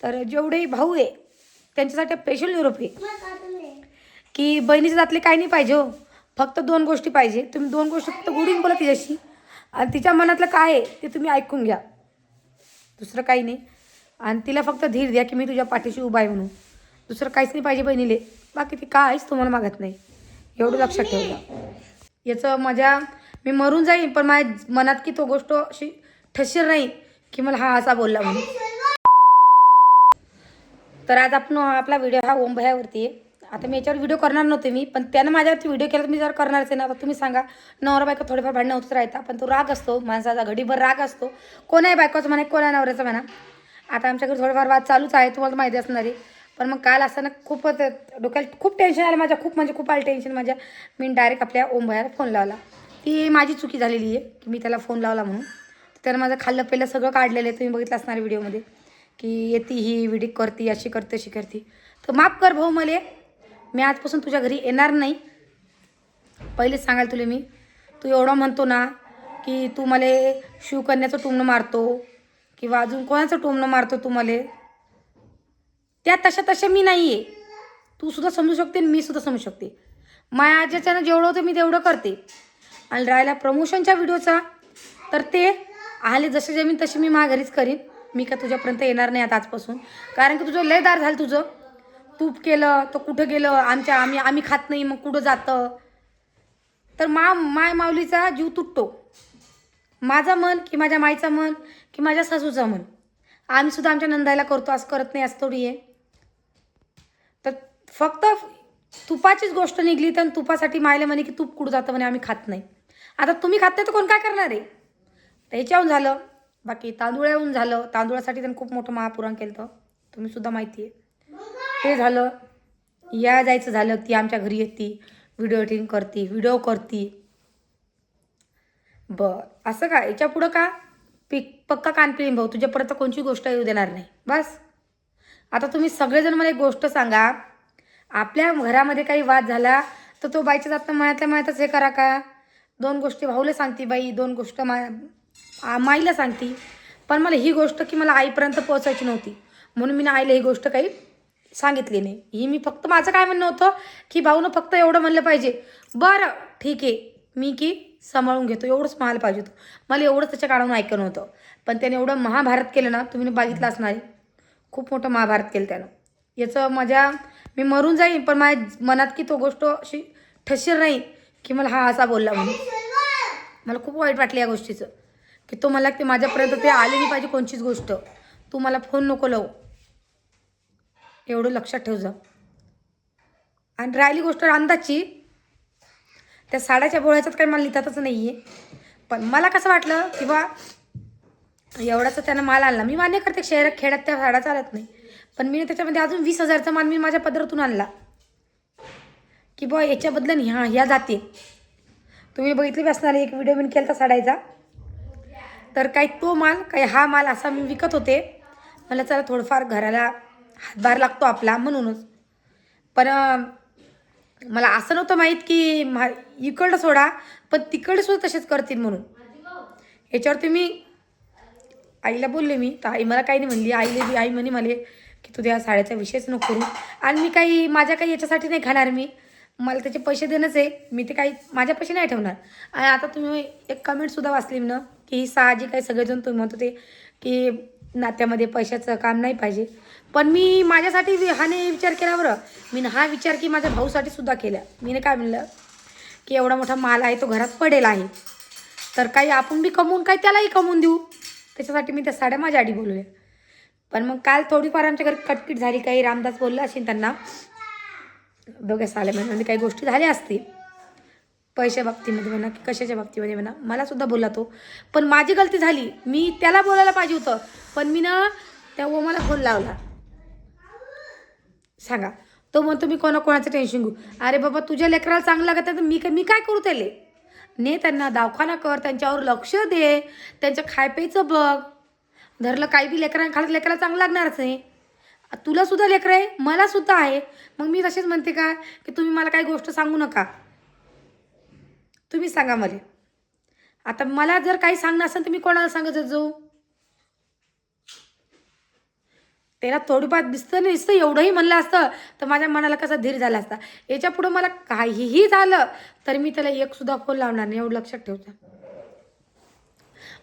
तर जेवढे भाऊ आहे त्यांच्यासाठी स्पेशल निरोप आहे की बहिणीच्या जातले काही नाही पाहिजे हो, फक्त दोन गोष्टी पाहिजे. तुम्ही दोन गोष्टी फक्त गोडून बोला तिच्याशी आणि तिच्या मनातलं काय आहे ते तुम्ही ऐकून घ्या, दुसरं काही नाही. आणि तिला फक्त धीर द्या की मी तुझ्या पाठीशी उभा आहे म्हणून. दुसरं काहीच नाही पाहिजे बहिणीले, बाकी ती काहीच तुम्हाला मागत नाही. एवढं लक्षात ठेवा. याचं मी मरून जाईन पण माझ्या मनात की तो गोष्ट अशी ठसेल नाही की मला हा असा बोलला म्हणून. तर आज आपण आपला व्हिडिओ हा ओम भैयावरती आहे. आता मी याच्यावर व्हिडिओ करणार नव्हते मी, पण त्यानं माझ्यावरती व्हिडिओ केला तर मी जर करणारच आहे ना. आता तुम्ही सांगा, नवरा बायको थोडेफार भांडणं होतच राहतात, पण तो राग असतो माणसाचा, घडीभर राग असतो. कोणाही बायकोचं म्हणा, कोणा नवऱ्याचं म्हणा. आता आमच्याकडे थोडेफार वाद चालूच आहे, तुम्हाला माहिती असणार आहे. पण मग काल असताना खूपच डोक्याला खूप टेन्शन आलं माझ्या, खूप म्हणजे खूप आलं टेन्शन माझ्या. मी डायरेक्ट आपल्या ओम भैयाला फोन लावला. ती माझी चुकी झालेली आहे की मी त्याला फोन लावला म्हणून. त्यानं माझं खाल्लं पहिलं सगळं काढलेलं आहे, तुम्ही बघितलं असणार व्हिडिओमध्ये की येते ही व्हिडिओ करते, अशी करते अशी करते. तर माफ कर भाऊ मला, मी आजपासून तुझ्या घरी येणार नाही. पहिलेच सांगायला तुला मी, तू एवढं म्हणतो ना की तू मला शिवकन्याचं टोमणं मारतो किंवा अजून कोणाचं टोमणं मारतो तू मला, त्या तशा मी नाही आहे. तू सुद्धा समजू शकते आणि मी सुद्धा समजू शकते. माझ्याच्यानं जेवढं होतं मी तेवढं करते. आणि राहिला प्रमोशनच्या व्हिडिओचा, तर ते आले जसे जमीन तशी मी माझ्या घरीच करीन. मी का तुझ्यापर्यंत येणार नाही आता आजपासून, कारण की तुझं लय दार झालं. तुझं तूप केलं तर कुठं गेलं, आम्ही खात नाही मग कुठं जातं. तर माय माऊलीचा जीव तुटतो. माझा मन की माझ्या माईचा मन की माझ्या सासूचा मन, आम्ही सुद्धा आमच्या नंदायला करतो, असं करत नाही असं थोडी आहे. तर फक्त तुपाचीच गोष्ट निघली तर तुपासाठी मायला म्हणे की तूप कुठं जातं म्हणे, आम्ही खात नाही. आता तुम्ही खात नाही तर कोण काय करणार आहे. त्याच्याहून झालं. बाकी तांदूळाहून झालं, तांदूळासाठी त्यांनी खूप मोठं महापुराण केलं होतं, तुम्ही सुद्धा माहिती आहे. ते झालं. या जायचं झालं, ती आमच्या घरी येते, व्हिडिओ एडिटिंग करते, व्हिडिओ करते. असं का याच्या पुढं का पक्का कान पिळीन भाऊ, तुझ्यापर्यंत कोणची गोष्ट येऊ देणार नाही बस. आता तुम्ही सगळेजण मला एक गोष्ट सांगा, आपल्या घरामध्ये काही वाद झाला तर तो बाईच्या जातनं मनातल्या मनातच हे करा का. दोन गोष्टी भाऊला सांगते बाई, दोन गोष्ट माईला सांगते. पण मला ही गोष्ट की मला आईपर्यंत पोहोचायची नव्हती, म्हणून मी आईला ही गोष्ट काही सांगितली नाही. ही मी फक्त माझं काय म्हणणं होतं की भाऊनं फक्त एवढं म्हणलं पाहिजे, बरं ठीक आहे मी की सांभाळून घेतो, एवढंच म्हणायला पाहिजे होतं. मला एवढंच त्याच्या काळानं ऐकणं होतं. पण त्याने एवढं महाभारत केलं ना, तुम्ही बघितलं असणार आहे. खूप मोठं महाभारत केलं त्यानं. याचं मी मरून जाईन पण माझ्या मनात की तो गोष्ट अशी ठसेल नाही की मला हा असा बोलला म्हणून. मला खूप वाईट वाटलं या गोष्टीचं की तो मला ते माझ्यापर्यंत ते आले नाही पाहिजे कोणचीच गोष्ट. तू मला फोन नको लावू, एवढं लक्षात ठेव जा. आणि राहिली गोष्ट अंदाजची, त्या साड्याच्या बोळ्याच्यात काही मला लिहितातच नाही आहे. पण मला कसं वाटलं की बा एवढाचा त्यानं माल आणला, मी मान्य करते खेड्यात त्या साड्या चालत नाही, पण मी त्याच्यामध्ये अजून 20,000चा माल मी माझ्या पदरातून आणला की बा याच्याबद्दल ह्या जाते. तुम्ही बघितली असणार एक व्हिडिओ मी केला साड्याचा. तर काही तो माल काही हा माल असा मी विकत होते. मला चला थोडंफार घराला हातभार लागतो आपला म्हणूनच. पण मला असं नव्हतं माहीत की इकडं सोडा पण तिकडे सुद्धा तसेच करतील म्हणून. याच्यावरती मी आईला बोलले, मी तर आई मला काही नाही म्हणली. आई म्हणे मला की तू त्या साड्याचा विषयच नको करू. आणि मी काही माझ्या काही याच्यासाठी नाही खाणार, मला त्याचे पैसे देणंच आहे, मी ते काही माझ्या पैसे नाही ठेवणार. आणि आता तुम्ही एक कमेंटसुद्धा वाचली ना की ही साहजिक आहे, सगळेजण तुम्ही म्हणत होते की नात्यामध्ये पैशाचं काम नाही पाहिजे. पण मी माझ्यासाठी हा नाही विचार केला बरं, मी हा विचार की माझ्या भाऊसाठी सुद्धा केला. मी काय म्हणलं की एवढा मोठा माल आहे तो घरात पडेल आहे, तर काही आपण बी कमवून काही त्यालाही कमवून देऊ. त्याच्यासाठी मी त्या साड्या माझ्या आधी बोलवल्या. पण मग काल थोडीफार आमच्या घरी कटकीट झाली, काही रामदास बोलला असेल त्यांना दोघ्या साड्यामध्ये काही गोष्टी झाल्या असतील, पैशा बाबतीमध्ये म्हणा की कशाच्या बाबतीमध्ये म्हणा, मला सुद्धा बोलला तो. पण माझी गलती झाली, मी त्याला बोलायला पाहिजे होतं, पण मी ना त्या ओमाला फोन लावला. सांगा, तो म्हणतो मी कोणाचं टेन्शन घेऊ. अरे बाबा तुझ्या लेकराला चांगलं लागत आहे तर मी काय करू त्याले. ने त्यांना दवाखाना कर, त्यांच्यावर लक्ष दे, त्यांचं खायप्यायचं बघ. धरलं काही बी लेकरांना खाल्लं लेकराला चांगलं लागणारच नाही. तुला सुद्धा लेकरं आहे, मला सुद्धा आहे. मग मी तसेच म्हणते का की तुम्ही मला काही गोष्ट सांगू नका. तुम्ही सांगा मला. आता मला जर काही सांगणं असेल तर मी कोणाला सांगत जाऊ. त्याला थोडीफार दिसतं नाही दिसतं एवढंही म्हणलं असतं तर माझ्या मनाला कसा धीर झाला असता. याच्या पुढं मला काहीही झालं तर मी त्याला एक सुद्धा फोन लावणार नाही, एवढं लक्षात ठेवता.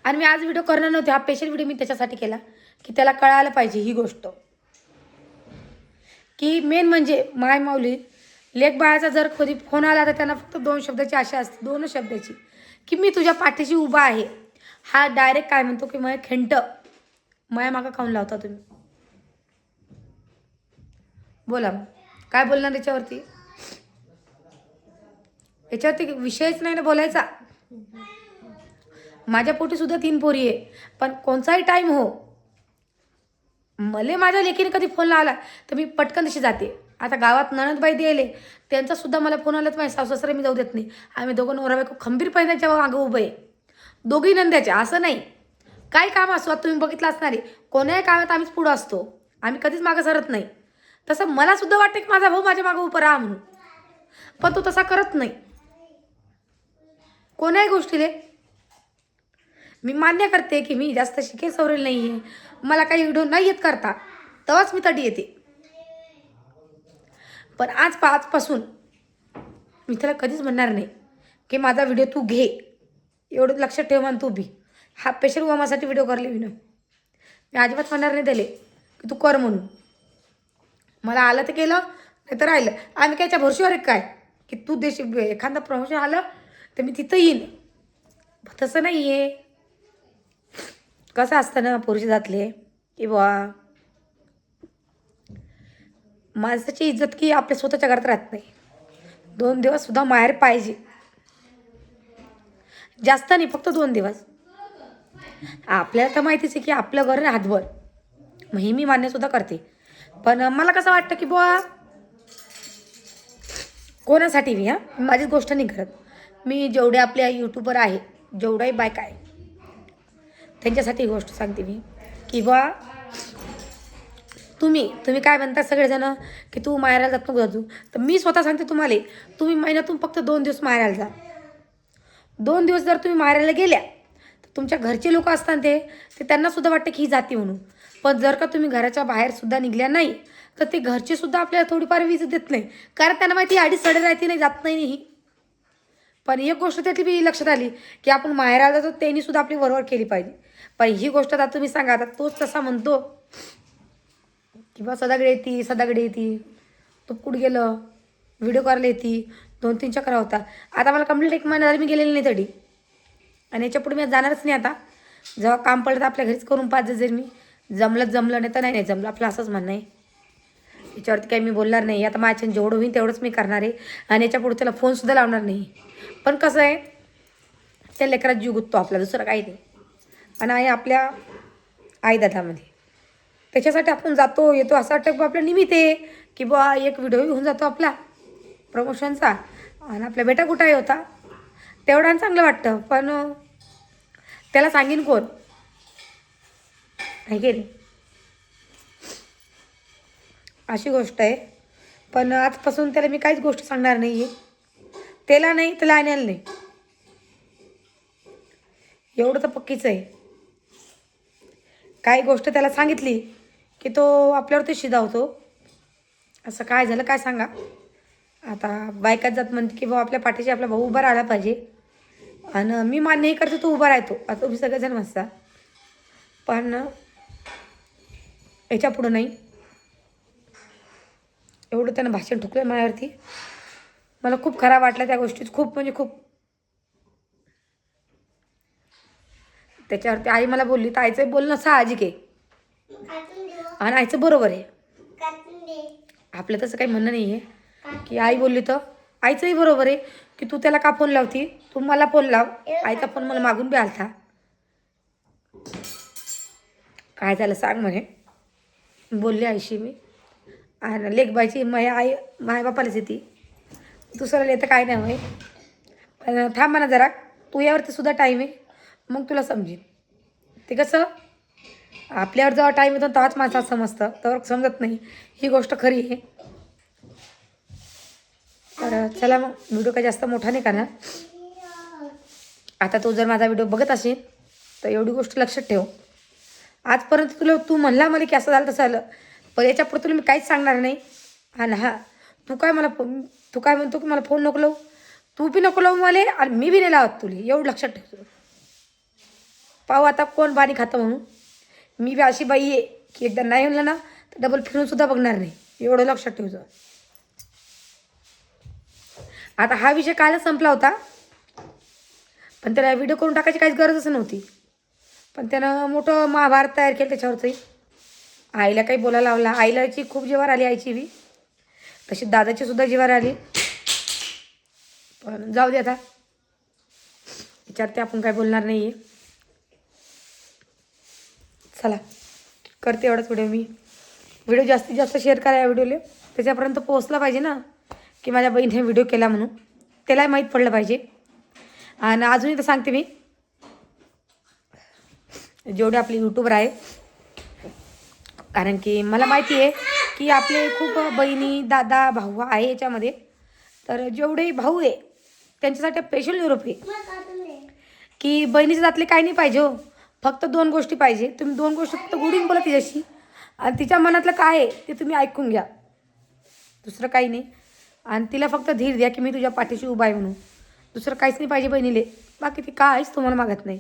आणि मी आज व्हिडिओ करणार नव्हते, हा स्पेशल व्हिडिओ मी त्याच्यासाठी केला की त्याला कळायला पाहिजे ही गोष्ट, की मेन म्हणजे माय माऊली लेक बाळाचा जर कधी फोन आला तर त्यांना फक्त 2 शब्दाची आशा असते, 2 शब्दाची, की मी तुझ्या पाठीशी उभा आहे. हा डायरेक्ट काय म्हणतो की माझ्या खिंट माया मागं खाऊन लावता तुम्ही. बोला मग काय बोलणार याच्यावरती? याच्यावरती विषयच नाही ना बोलायचा. माझ्या पोटी सुद्धा 3 पोरी आहे, पण कोणताही टाईम हो मले माझ्या लेकीने कधी फोन लावला तर मी पटकन तशी जाते. आता गावात नणदबाई द्यायले त्यांचा सुद्धा मला फोन आला तर माझ्या सासू सासरे मी जाऊ देत नाही. आम्ही दोघं नवरा बायको खंबीरपणे त्यांच्या मागं उभं आहे, दोघी नंद्याचे. असं नाही काही काम असो, आता तुम्ही बघितलं असणार आहे कोणाही कामात आम्हीच पुढं असतो, आम्ही कधीच मागं सरत नाही. तसं मला सुद्धा वाटतं की माझा भाऊ माझ्या मागं उभं राहा म्हणून, पण तो तसा करत नाही कोणाही गोष्टीले. मी मान्य करते की मी जास्त शिकेल सवरेल नाही आहे, मला काही व्हिडिओ नाही येत करता, तेव्हाच मी तडी येते. पण आजपासून मी त्याला कधीच म्हणणार नाही की माझा व्हिडिओ तू घे, एवढं लक्षात ठेव मान तू बी. हा स्पेशल उमासाठी व्हिडिओ करले मी अजिबात म्हणणार नाही त्याले की तू कर म्हणून. मला आलं तर केलं नाही तर राहिलं. आम्ही कायच्या भरशीवर आहे काय की तू देश एखादा प्रमोशन आलं तर मी तिथं येईन, तसं नाही आहे. कसं असतं ना पुरुष जातले की बा माणसाची इज्जत की आपल्या स्वतःच्या घरात राहत नाही. 2 दिवस सुद्धा माहेर पाहिजे, जास्त नाही, फक्त 2 दिवस. आपल्याला तर माहितीच आहे की आपलं घर हातभर, मग हे मी मान्यसुद्धा करते. पण मला कसं वाटतं की बुवा कोणासाठी मी माझीच गोष्ट नाही करत. मी जेवढे आपल्या यूट्यूबर आहे, जेवढाही बायका आहे त्यांच्यासाठी ही गोष्ट सांगते मी की बुवा तुम्ही काय म्हणता सगळेजण की तू माहेराला जात नको जाऊ, तर मी स्वतः सांगते तुम्हाला, तुम्ही महिन्यातून फक्त 2 दिवस माहेराला जा. 2 दिवस जर तुम्ही माहेराला गेल्या तर तुमच्या घरचे लोक असतात ते त्यांनासुद्धा वाटतं की ही जाते म्हणून. पण जर का तुम्ही घराच्या बाहेरसुद्धा निघल्या नाही तर ते घरचे सुद्धा आपल्याला थोडीफार वीज देत नाही, कारण त्यांना माहिती आडीच सडे राहते नाही, जात नाही ही. पण एक गोष्ट त्यातली बी लक्षात आली की आपण माहेराला जातो त्यांनी सुद्धा आपली वरवर केली पाहिजे. पण ही गोष्ट आता तुम्ही सांगा, आता तोच तसा म्हणतो किंवा सदाकडे येते तो कुठं गेलं, व्हिडिओ करायला येते, 2-3 चक्रा होता. आता मला कंप्लीट 1 महिना झाली मी गेलेली नाही तडी, आणि याच्या पुढे मी जाणारच नाही. आता जेव्हा काम पडलं तर आपल्या घरीच करून पाच जर मी जमलं नाही तर नाही जमलं, आपलं असंच म्हणणं आहे. याच्यावरती काही मी बोलणार नाही. आता माझ्या जेवढं होईल तेवढंच मी करणार आहे, आणि याच्या पुढे त्याला फोनसुद्धा लावणार नाही. पण कसं आहे, त्या लेकरात जीव गुंततो आपला, दुसरं काही नाही. आणि आहे आपल्या आईदादामध्ये, त्याच्यासाठी आपण जातो येतो. असं वाटतं आपलं निमित्त आहे की बुवा एक व्हिडिओ होऊन जातो आपला प्रमोशनचा, आणि आपला बेटा कुठाही होता तेवढा चांगलं वाटतं. पण त्याला सांगीन कोण, आहे की नाही, अशी गोष्ट आहे. पण आजपासून त्याला मी काहीच गोष्ट सांगणार नाही आहे, त्याला नाही त्याला आणायला नाही, एवढं तर पक्कीच आहे. काही गोष्ट त्याला सांगितली की तो आपल्यावरती शिजावतो. असं काय झालं काय सांगा. आता बायकाच जात म्हणते की भाऊ आपल्या पाठीशी आपला भाऊ उभा राहायला पाहिजे, आणि मी मान्यही करते तो उभा राहतो. आता तुम्ही सगळेजण म्हणता, पण याच्या पुढं नाही. एवढं त्यानं भाषण ठोकलं माझ्यावरती, मला खूप खराब वाटलं त्या गोष्टीत, खूप म्हणजे खूप. त्याच्यावरती आई मला बोलली, तर आईचं बोलणं साहजिक आहे आणि आईचं बरोबर आहे. आपलं तसं काही म्हणणं नाही आहे की आई बोलली तर आईचंही बरोबर आहे की तू त्याला का फोन लावती, तू मला फोन लाव. आईचा फोन मला मागून बी आलता, काय झालं सांग म्हणे, बोलली आईशी मी. आणि लेकबाईची माय बापालाच येते, दुसऱ्याला येतं काय नाही होय. पण थांब म्हणा जरा, तू यावरती सुद्धा टाईम आहे, मग तुला समजेल. ते कसं आपल्यावर जेव्हा टाईम येतो तेव्हाच माणसाला समजतं, तर समजत नाही. ही गोष्ट खरी आहे. तर चला मग, व्हिडिओ काही जास्त मोठा नाही करणार. आता तो जर माझा व्हिडिओ बघत असेल तर एवढी गोष्ट लक्षात ठेव, आजपर्यंत तू म्हणला मला की असं झालं तसं झालं, पण याच्यापुढे तुला मी काहीच सांगणार नाही. आणि हां, तू काय म्हणतो की मला फोन नको लावू, तू बी नको लावू मला आणि मी बी नाही लावत तुला, एवढं लक्षात ठेवतो. पाहू आता कोण बाणी खातं म्हणून. मी बी अशी बाई आहे की एकदा नाही म्हणलं ना तर डबल फिरूनसुद्धा बघणार नाही, एवढं लक्षात ठेवतो. आता हा विषय कालच संपला होता, पण त्याला व्हिडिओ करून टाकायची काहीच गरजच नव्हती. पण त्यानं मोठं महाभारत तयार केलं त्याच्यावरचंही. आईला काही बोलायला लावला, आईलाची खूप जीवावर आली आईची बी, तशी दादाची सुद्धा जीवावर आली. पण जाऊ दे आता, विचारते आपण काय बोलणार नाही आहे. चला करते एवढाच व्हिडिओ मी. व्हिडिओ जास्तीत जास्त शेअर करा या व्हिडिओला, त्याच्यापर्यंत पोहोचला पाहिजे ना की माझ्या बहिणीने व्हिडिओ केला म्हणून, त्यालाही माहीत पडलं पाहिजे. आणि अजूनही तर सांगते मी, जेवढे आपले यूट्यूबर आहे, कारण की मला माहिती आहे की आपले खूप बहिणी दादा भाऊ आहे याच्यामध्ये, तर जेवढे भाऊ आहे त्यांच्यासाठी स्पेशल निरोप आहे की बहिणीच्या जातले काही नाही पाहिजे हो, फक्त 2 गोष्टी पाहिजे. तुम्ही 2 गोष्टी फक्त गोडीन बोला तिच्याशी, आणि तिच्या मनातलं काय आहे ते तुम्ही ऐकून घ्या, दुसरं काही नाही. आणि तिला फक्त धीर द्या की मी तुझ्या पाठीशी उभा आहे म्हणून, दुसरं काहीच नाही पाहिजे बहिणीले. बाकी ती काहीच तुम्हाला मागत नाही,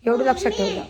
एवढं लक्षात ठेवा.